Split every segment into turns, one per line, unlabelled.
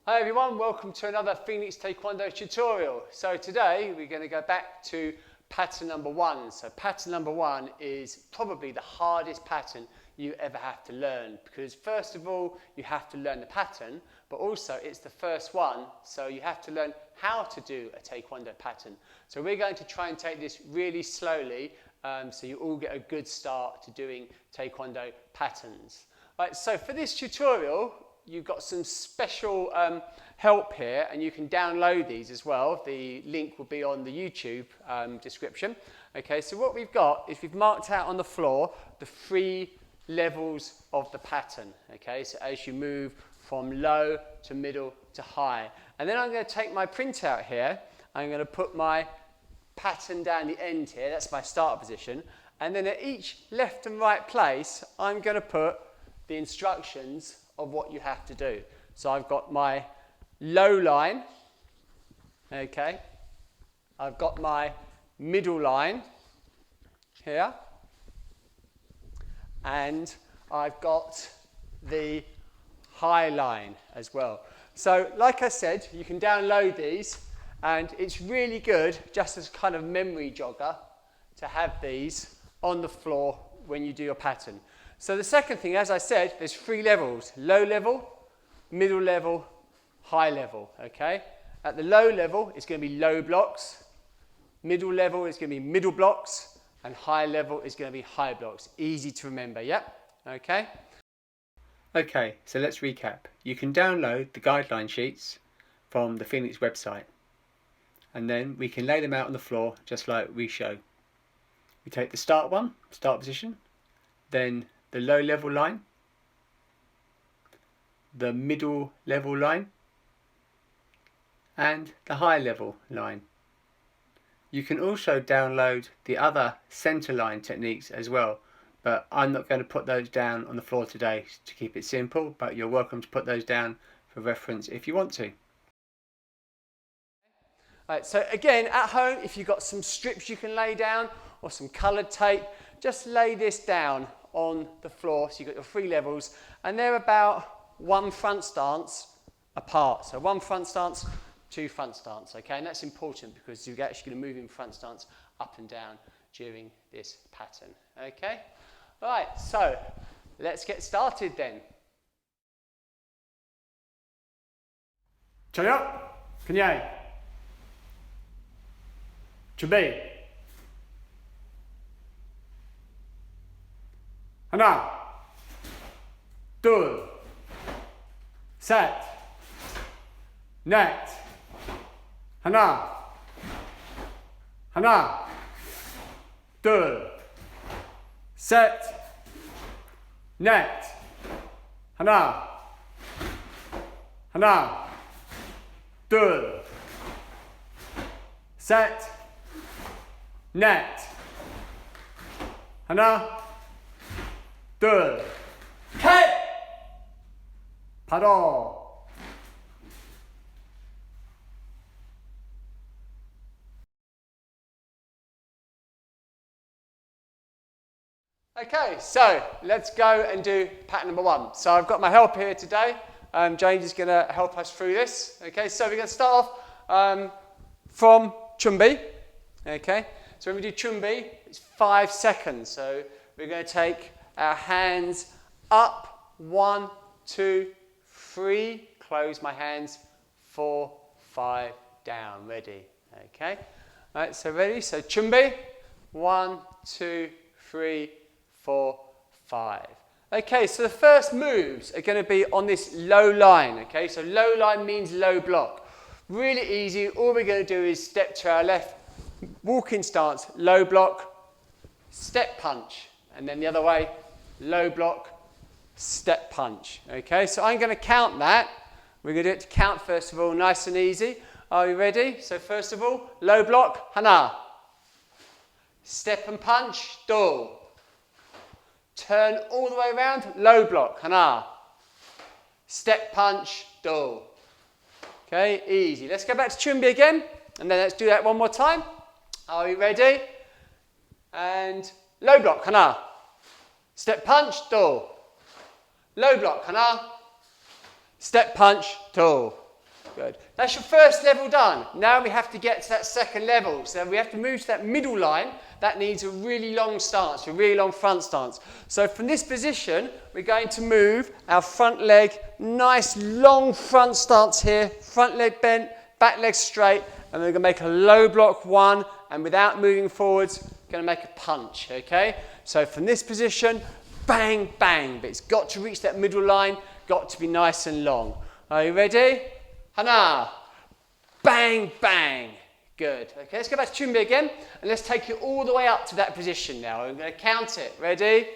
Hi everyone, welcome to another Phoenix Taekwondo tutorial. So today we're going to go back to pattern number 1. So pattern number 1 is probably the hardest pattern you ever have to learn, because first of all you have to learn the pattern, but also it's the first one, so you have to learn how to do a Taekwondo pattern. So we're going to try and take this really slowly so you all get a good start to doing Taekwondo patterns. Right, so for this tutorial you've got some special help here, and you can download these as well. The link will be on the YouTube description. Okay, so what we've got is we've marked out on the floor the 3 levels of the pattern. Okay, so as you move from low to middle to high. And then I'm going to take my printout here, I'm going to put my pattern down the end here, that's my start position, and then at each left and right place I'm going to put the instructions of what you have to do. So I've got my low line, okay, I've got my middle line here, and I've got the high line as well. So like I said, you can download these, and it's really good just as kind of memory jogger to have these on the floor when you do your pattern. So the second thing, as I said, there's 3 levels: low level, middle level, high level. Okay, at the low level it's going to be low blocks, middle level is going to be middle blocks, and high level is going to be high blocks. Easy to remember, yep? Okay. Okay, so let's recap. You can download the guideline sheets from the Phoenix website, and then we can lay them out on the floor just like we show. We take the start position, then the low level line, the middle level line, and the high level line. You can also download the other center line techniques as well, but I'm not going to put those down on the floor today to keep it simple, but you're welcome to put those down for reference if you want to. Right, so again, at home, if you've got some strips you can lay down or some coloured tape, just lay this down on the floor. So you've got your 3 levels, and they're about 1 front stance apart. So 1 front stance, 2 front stance, okay? And that's important because you're actually going to move in front stance up and down during this pattern, okay? All right, so let's get started then. 차렷, 그냥, 준비. 하나, 둘, 셋, 넷, 하나, 둘, 셋, 넷, 하나, 둘, 셋, 넷, 하나, 둘, 셋! 바로. Okay, so let's go and do pattern number 1. So I've got my help here today. James is going to help us through this. Okay, so we're going to start off from chumbi. Okay, so when we do chumbi, it's 5 seconds. So we're going to take our hands up, 1, 2, 3, close my hands, 4, 5, down, ready, okay? All right, so ready, so chumbi, 1, 2, 3, 4, 5. Okay, so the first moves are going to be on this low line, okay? So low line means low block. Really easy, all we're going to do is step to our left, walking stance, low block, step punch, and then the other way, low block, step punch. Okay, so I'm going to count that. We're going to do it to count first of all, nice and easy. Are you ready? So first of all, low block, hana. Step and punch, do. Turn all the way around, low block, hana. Step punch, do. Okay, easy. Let's go back to chumbi again, and then let's do that one more time. Are you ready? And low block, hana. Step punch, do. Low block, hana. Step punch, do. Good. That's your first level done. Now we have to get to that second level. So we have to move to that middle line. That needs a really long stance, a really long front stance. So from this position, we're going to move our front leg, nice long front stance here, front leg bent, back leg straight, and we're going to make a low block 1, and without moving forwards, going to make a punch, okay? So from this position, bang, bang, but it's got to reach that middle line, got to be nice and long. Are you ready? Hana, bang, bang. Good. Okay, let's go back to Chumbi again, and let's take it all the way up to that position now. I'm going to count it. Ready?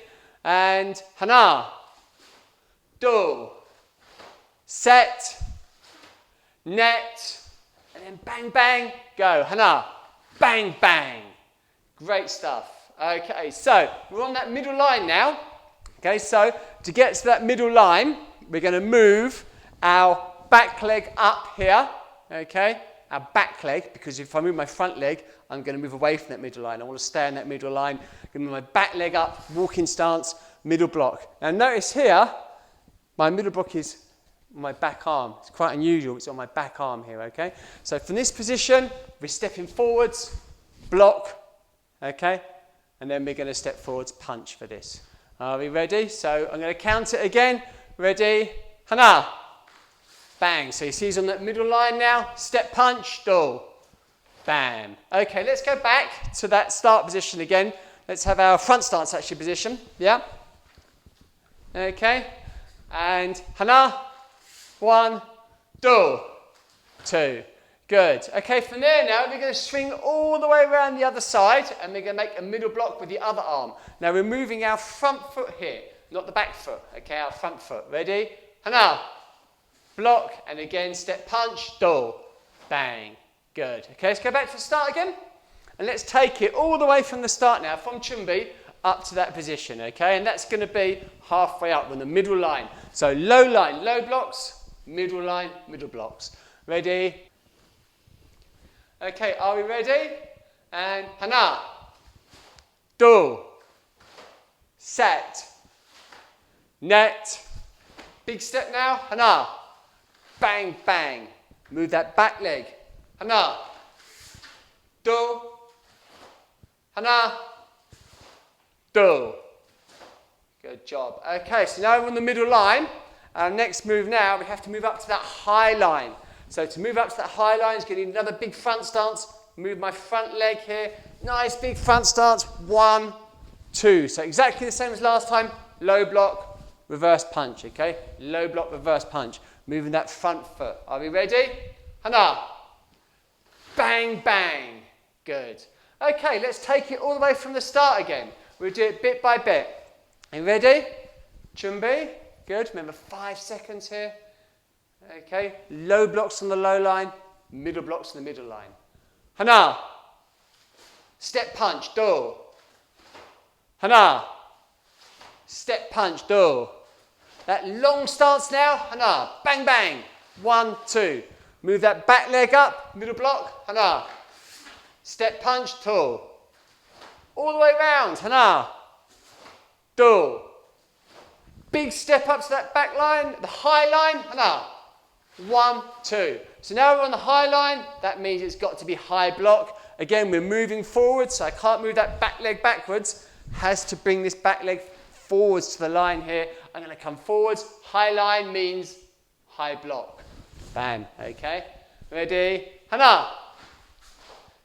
And Hana, do, set, net, and then bang, bang, go. Hana, bang, bang. Great stuff. Okay, so we're on that middle line now. Okay, so to get to that middle line, we're going to move our back leg up here. Okay, our back leg, because if I move my front leg, I'm going to move away from that middle line. I want to stay in that middle line. I'm going to move my back leg up, walking stance, middle block. Now notice here, my middle block is my back arm. It's quite unusual. It's on my back arm here, okay? So from this position, we're stepping forwards, block, okay? And then we're going to step forwards, punch for this. Are we ready? So I'm going to count it again. Ready? Hana. Bang. So you see he's on that middle line now. Step punch, do. Bam. Okay, let's go back to that start position again. Let's have our front stance actually position. Yeah? Okay. And Hana. 1, do, 2. Good. Okay, from there now, we're going to swing all the way around the other side, and we're going to make a middle block with the other arm. Now, we're moving our front foot here, not the back foot. Okay, our front foot. Ready? Hana. Block, and again, step punch, do, bang. Good. Okay, let's go back to the start again. And let's take it all the way from the start now, from Chumbi, up to that position, okay? And that's going to be halfway up on the middle line. So low line, low blocks, middle line, middle blocks. Ready? Okay, are we ready? And Hana. Do. Set. Net. Big step now. Hana. Bang, bang. Move that back leg. Hana. Do. Hana. Do. Good job. Okay, so now we're on the middle line. Our next move now, we have to move up to that high line. So to move up to that high line is going to need another big front stance. Move my front leg here. Nice big front stance. 1, 2. So exactly the same as last time. Low block, reverse punch, okay? Low block, reverse punch. Moving that front foot. Are we ready? Hana. Bang, bang. Good. Okay, let's take it all the way from the start again. We'll do it bit by bit. Are you ready? Chumbi. Good. Remember 5 seconds here. Okay. Low blocks on the low line. Middle blocks on the middle line. Hana. Step punch. Do. Hana. Step punch. Do. That long stance now. Hana. Bang, bang. 1, 2. Move that back leg up. Middle block. Hana. Step punch. Do. All the way round. Hana. Do. Big step up to that back line. The high line. Hana. 1, 2. So now we're on the high line. That means it's got to be high block. Again, we're moving forward, so I can't move that back leg backwards. Has to bring this back leg forwards to the line here. I'm going to come forwards. High line means high block. Bam. Okay. Ready? Hana.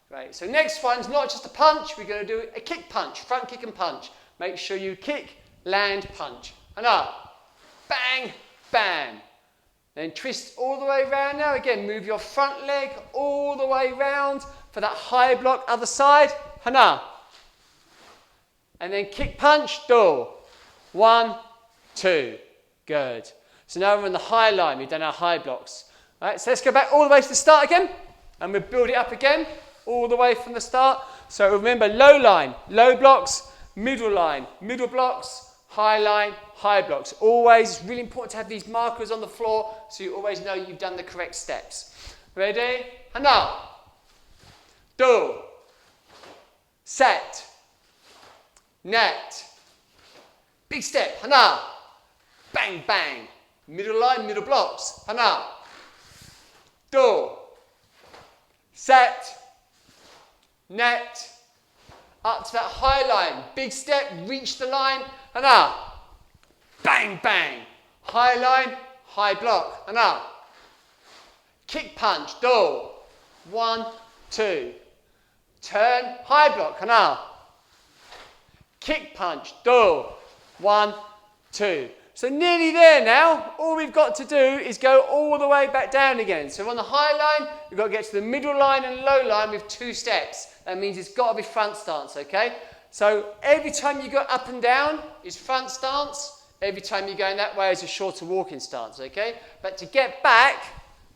Great. So next one's not just a punch. We're going to do a kick punch. Front kick and punch. Make sure you kick, land, punch. Hana. Bang, bam. Then twist all the way around now. Again, move your front leg all the way round for that high block. Other side. Hana. And then kick punch. Do. 1, 2. Good. So now we're on the high line. We've done our high blocks. All right, so let's go back all the way to the start again. And we'll build it up again all the way from the start. So remember, low line, low blocks, middle line, middle blocks, high line, high blocks. Always, it's really important to have these markers on the floor so you always know you've done the correct steps. Ready? Hana. Do. Set. Net. Big step. Hana. Bang, bang. Middle line, middle blocks. Hana. do, set, net, up to that high line, big step, reach the line, and up, bang, bang, high line, high block, and up, kick punch, do, 1, 2, turn, high block, and up, kick punch, do, 1, 2. So nearly there now. All we've got to do is go all the way back down again. So on the high line, we've got to get to the middle line and low line with 2 steps. That means it's got to be front stance, okay? So every time you go up and down is front stance. Every time you're going that way is a shorter walking stance, okay? But to get back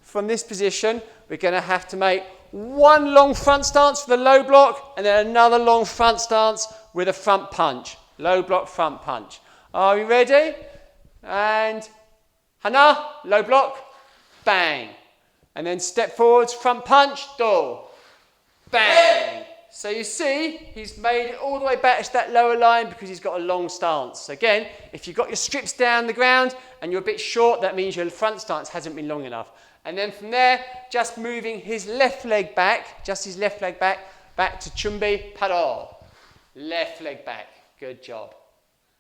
from this position, we're going to have to make 1 long front stance for the low block and then another long front stance with a front punch. Low block, front punch. Are we ready? And hana, low block, bang. And then step forwards, front punch, do, bang. So you see, he's made it all the way back to that lower line because he's got a long stance. Again, if you've got your strips down the ground and you're a bit short, that means your front stance hasn't been long enough. And then from there, just moving his left leg back, back to chumbi, paddle. Left leg back, good job.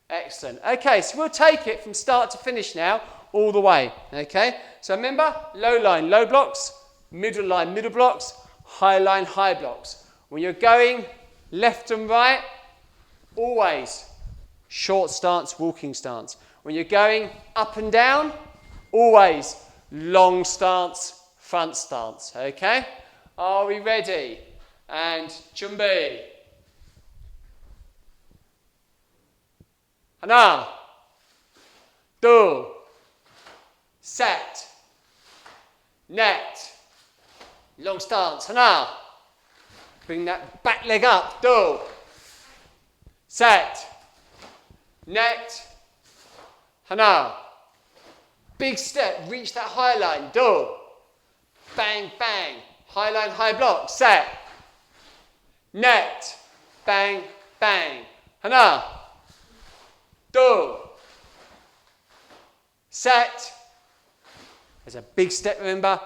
Excellent. Okay, so we'll take it from start to finish now, all the way. Okay, so remember, low line, low blocks, middle line, middle blocks, high line, high blocks. When you're going left and right, always short stance, walking stance. When you're going up and down, always long stance, front stance. Okay, are we ready? And chumbi. Hana, do, set, net, long stance, hana. Bring that back leg up, do, set, net, hana. Big step, reach that high line, do, bang, bang, high line, high block, set, net, bang, bang, hana. Do, set, there's a big step, remember,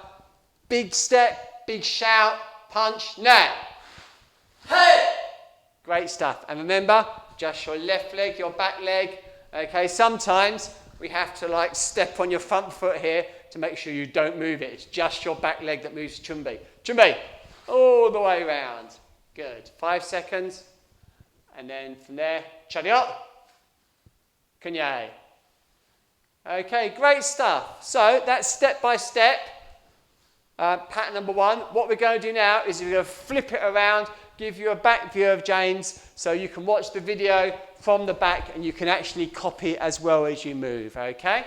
big step, big shout, punch, net, hey, great stuff, and remember, just your left leg, your back leg, okay, sometimes we have to like step on your front foot here to make sure you don't move it, it's just your back leg that moves chumbi, all the way around, good, 5 seconds, and then from there, chariot, Kunyai. Okay, great stuff. So that's step by step, pattern number 1. What we're going to do now is we're going to flip it around, give you a back view of James so you can watch the video from the back and you can actually copy as well as you move, okay?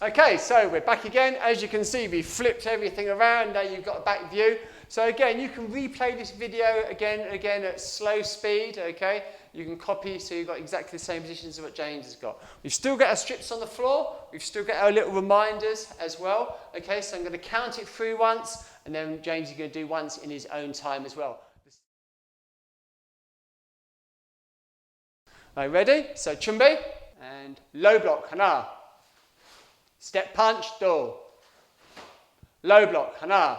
Okay, so we're back again. As you can see, we flipped everything around. Now you've got a back view. So again, you can replay this video again and again at slow speed, okay? You can copy so you've got exactly the same positions as what James has got. We've still got our strips on the floor. We've still got our little reminders as well. Okay, so I'm going to count it through once, and then James is going to do once in his own time as well. Are you ready? So chumbi and low block, hana. Step punch, do. Low block, hana.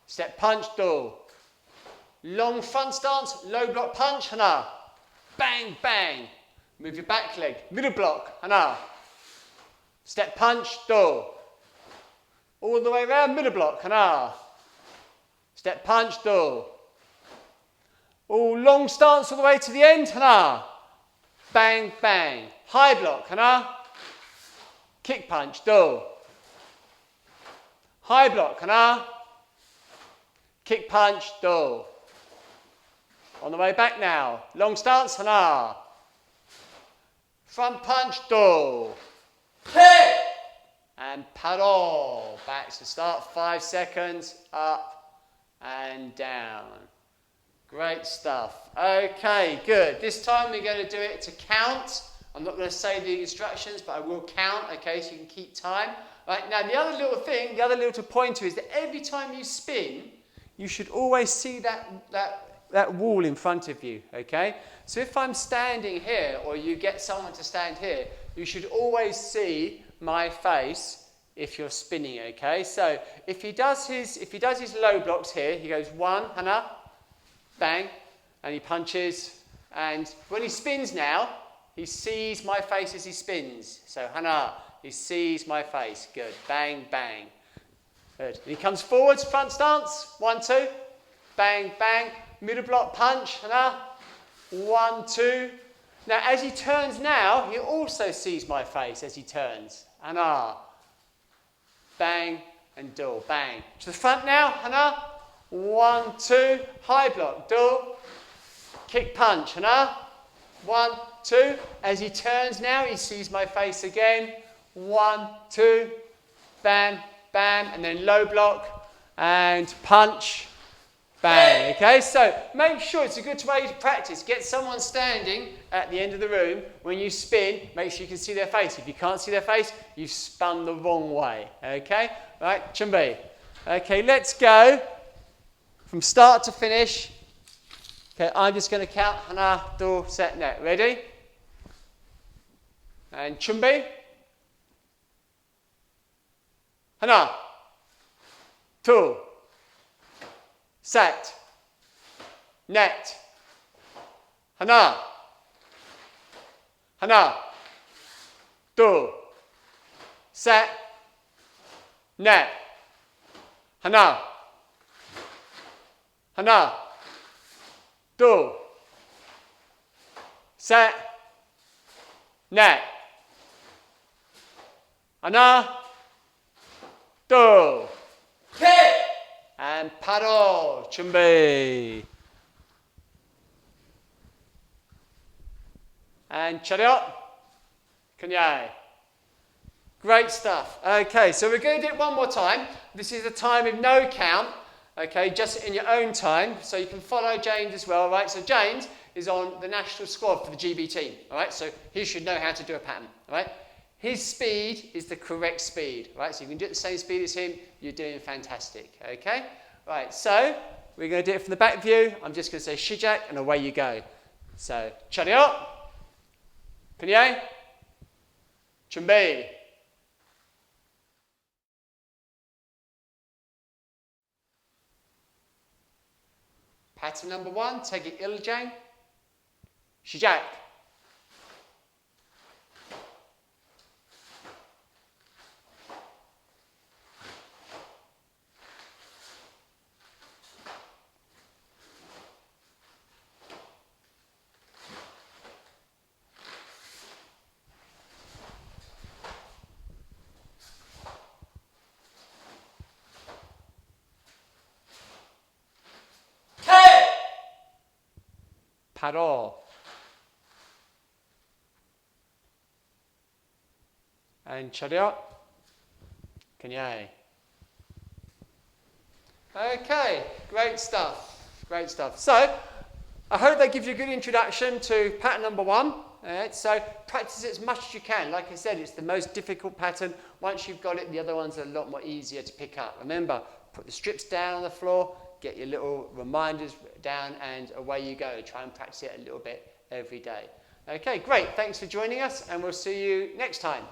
Step punch, do. Long front stance, low block punch, hana. Bang, bang. Move your back leg. Middle block, hana. Step punch, do. All the way around, middle block, hana. Step punch, do. All long stance all the way to the end, hana. Bang, bang. High block, hana. Kick punch, do. High block, hana. Kick punch, do. On the way back now. Long stance, hana. Front punch, do. Kick. And paddle. Back to start, 5 seconds. Up and down. Great stuff. Okay, good. This time we're going to do it to count. I'm not going to say the instructions, but I will count, okay, so you can keep time. Right, now the other little thing, the other little pointer is that every time you spin, you should always see that that wall in front of you, okay? So if I'm standing here, or you get someone to stand here, you should always see my face if you're spinning, okay? So if he does his low blocks here, he goes 1, hana, bang, and he punches, and when he spins now, he sees my face as he spins. So hana, he sees my face. Good. Bang, bang. Good. And he comes forwards, front stance. 1, 2. Bang, bang. Middle block punch. Hana. 1, 2. Now, as he turns now, he also sees my face as he turns. Hana. Bang and do. Bang. To the front now. Hana. 1, 2. High block. Do. Kick punch. Hana. 1, 2. As he turns now, he sees my face again. 1, 2. Bam, bam. And then low block and punch. Bang. Okay, so make sure it's a good way to practice. Get someone standing at the end of the room. When you spin, make sure you can see their face. If you can't see their face, you've spun the wrong way. Okay, right, Chumbi. Okay, let's go from start to finish. Okay, I'm just going to count. Hana, do, set, net. Ready? And Chumbi. Hana. 2. Set. Net. Hana. Hana. 2. Set. Net. Hana. Hana. 2. Set. Net. Hana. 2.
Kick.
And paddle. 준비. And chariot. Kunyai. Great stuff. Okay, so we're going to do it one more time. This is a time with no count. Okay, just in your own time, so you can follow James as well, right? So James is on the national squad for the GB team, all right? So he should know how to do a pattern, all right? His speed is the correct speed, right? So you can do it the same speed as him, you're doing fantastic, okay? Right, so we're going to do it from the back view. I'm just going to say shijak, and away you go. So, chariot, kunyai, 준비. Pattern number 1, take it iljang, shijak. Paddle. And chariot. Kunyai. Okay, great stuff. Great stuff. So, I hope that gives you a good introduction to pattern number 1. Alright, so practice it as much as you can. Like I said, it's the most difficult pattern. Once you've got it, the other ones are a lot more easier to pick up. Remember, put the strips down on the floor, get your little reminders down, and away you go. Try and practice it a little bit every day. Okay, great. Thanks for joining us, and we'll see you next time.